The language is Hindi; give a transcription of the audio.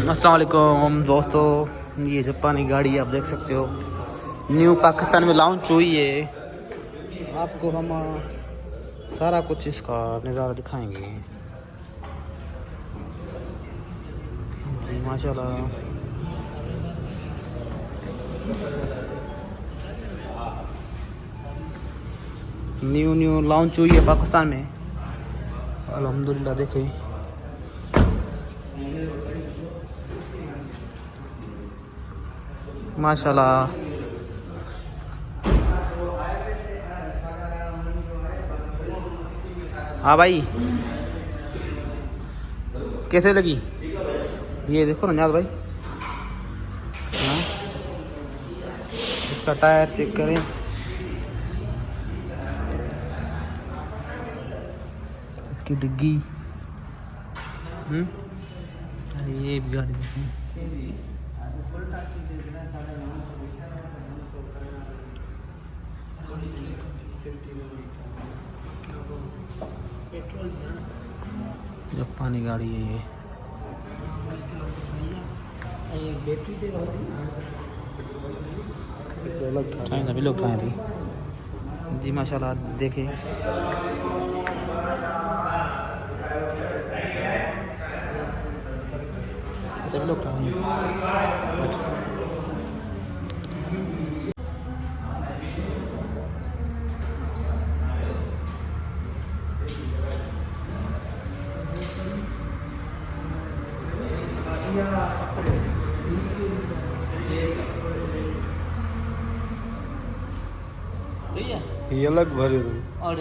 अस्सलाम वालेकुम दोस्तों, ये जापानी गाड़ी आप देख सकते हो, न्यू पाकिस्तान में लॉन्च हुई है। आपको हम सारा कुछ इसका नज़ारा दिखाएंगे जी। माशाल्लाह न्यू लॉन्च हुई है पाकिस्तान में, अल्हम्दुलिल्लाह। देखें माशाल्लाह। हाँ भाई, कैसे लगी? ये देखो ना नियाज़ भाई, हाँ इसका टायर चेक करें, इसकी डिग्गी। अरे ये भी गाड़ी देखें, जापानी गाड़ी है ये। अभी लोग खाएं अभी जी। माशाल्लाह देखें, अच्छा लोग खाएं। ये अलग भरे और